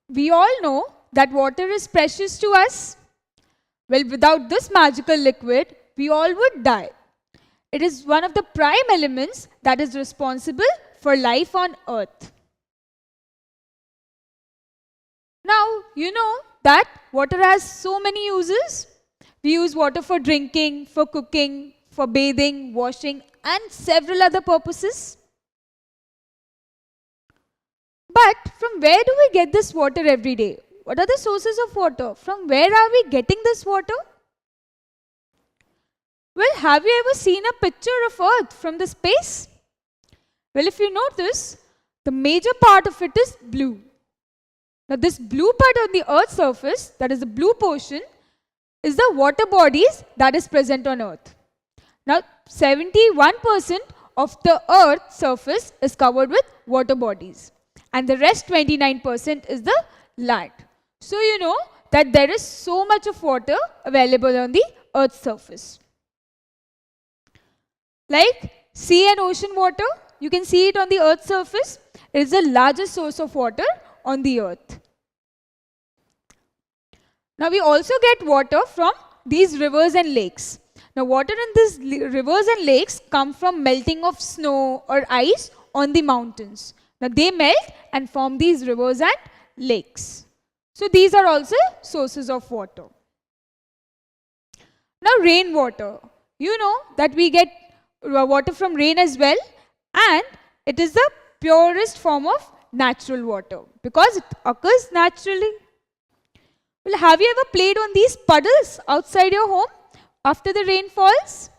We all know that water is precious to us. Well, without this magical liquid, we all would die. It is one of the prime elements that is responsible for life on earth. Now, you know that water has so many uses. We use water for drinking, for cooking, for bathing, washing, and several other purposes. But from where do we get this water every day? What are the sources of water? From where are we getting this water? Well, have you ever seen a picture of Earth from the space? Well, if you notice, the major part of it is blue. Now, this blue part on the Earth's surface, that is the blue portion, is the water bodies that is present on Earth. Now, 71% of the Earth's surface is covered with water bodies, and the rest 29% is the land. So, you know that there is so much of water available on the Earth's surface. Like sea and ocean water, you can see it on the Earth's surface. It is the largest source of water on the Earth. Now we also get water from these rivers and lakes. Now water in these rivers and lakes come from melting of snow or ice on the mountains. Now they melt and form these rivers and lakes. So these are also sources of water. Now rainwater. You know that we get water from rain as well, and it is the purest form of natural water because it occurs naturally. Well, have you ever played on these puddles outside your home after the rain falls?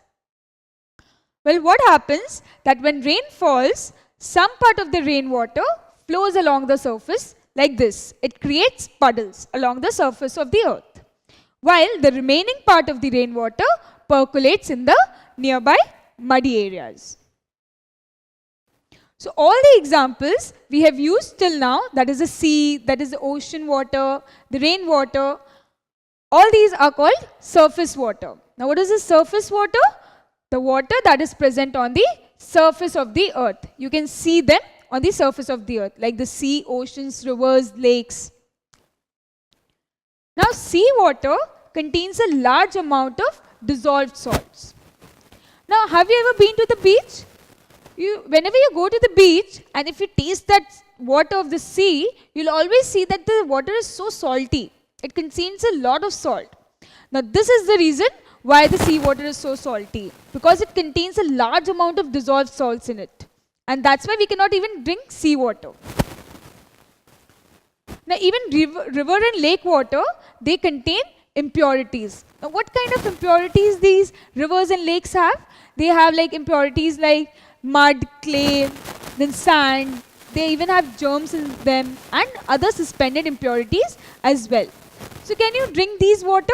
Well, what happens that when rain falls, some part of the rainwater flows along the surface like this. It creates puddles along the surface of the earth, while the remaining part of the rainwater percolates in the nearby muddy areas. So all the examples we have used till now, that is the sea, that is the ocean water, the rainwater, all these are called surface water. Now what is the surface water? The water that is present on the surface of the earth. You can see them on the surface of the earth, like the sea, oceans, rivers, lakes. Now seawater contains a large amount of dissolved salts. Now, have you ever been to the beach? Whenever you go to the beach and if you taste that water of the sea, you'll always see that the water is so salty. It contains a lot of salt. Now, this is the reason why the seawater is so salty, because it contains a large amount of dissolved salts in it. And that's why we cannot even drink seawater. Now, even river and lake water, they contain impurities. Now, what kind of impurities these rivers and lakes have? They have like impurities like mud, clay, then sand. They even have germs in them and other suspended impurities as well. So can you drink these water?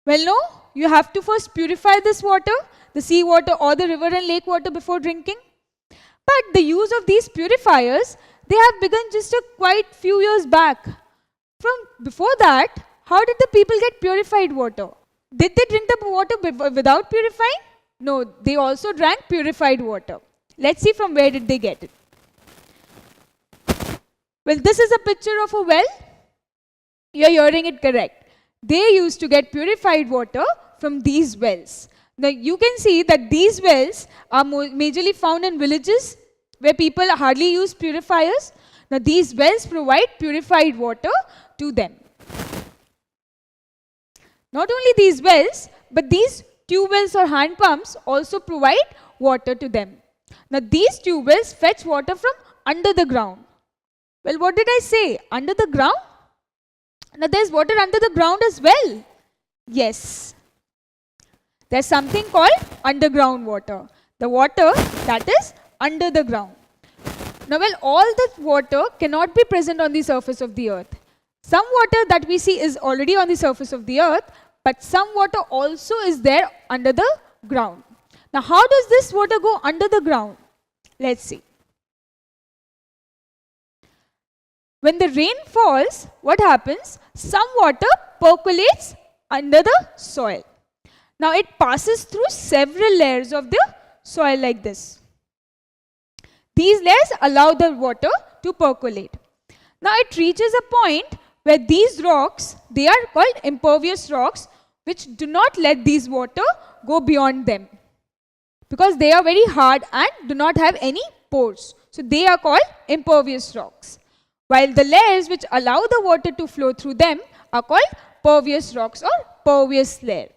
Well, no. You have to first purify this water, the sea water or the river and lake water, before drinking. But the use of these purifiers, they have begun just a quite few years back. From before that, how did the people get purified water? Did they drink the water without purifying? No, they also drank purified water. Let's see from where did they get it. Well, this is a picture of a well. You're hearing it correct. They used to get purified water from these wells. Now, you can see that these wells are majorly found in villages where people hardly use purifiers. Now, these wells provide purified water to them. Not only these wells, but these tube wells or hand pumps also provide water to them. Now, these tube wells fetch water from under the ground. Well, what did I say? Under the ground? Now, there's water under the ground as well. Yes. There's something called underground water. The water that is under the ground. Now, well, all that water cannot be present on the surface of the earth. Some water that we see is already on the surface of the earth, but some water also is there under the ground. Now, how does this water go under the ground? Let's see. When the rain falls, what happens? Some water percolates under the soil. Now, it passes through several layers of the soil like this. These layers allow the water to percolate. Now it reaches a point where these rocks, they are called impervious rocks, which do not let these water go beyond them, because they are very hard and do not have any pores. So they are called impervious rocks. While the layers which allow the water to flow through them are called pervious rocks or pervious layer.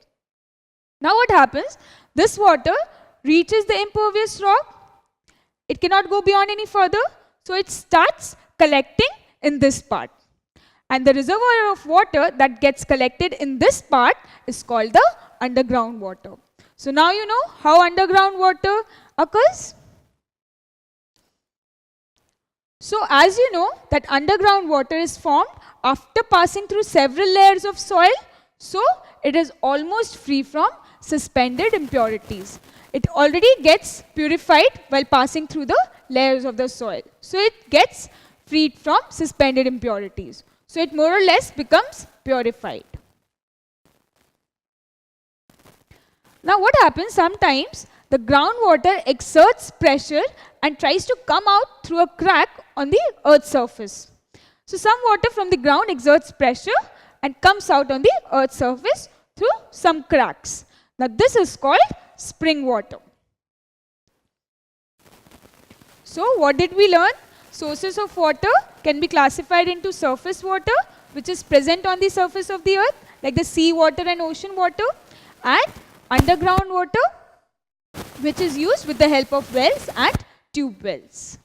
Now what happens? This water reaches the impervious rock. It cannot go beyond any further. So it starts collecting in this part. And the reservoir of water that gets collected in this part is called the underground water. So now you know how underground water occurs. So as you know that underground water is formed after passing through several layers of soil, so it is almost free from suspended impurities. It already gets purified while passing through the layers of the soil. So it gets freed from suspended impurities. So it more or less becomes purified. Now what happens sometimes, the groundwater exerts pressure and tries to come out through a crack on the earth's surface. So some water from the ground exerts pressure and comes out on the earth's surface through some cracks. Now this is called spring water. So what did we learn? Sources of water can be classified into surface water, which is present on the surface of the earth, like the sea water and ocean water, and underground water, which is used with the help of wells and tube wells.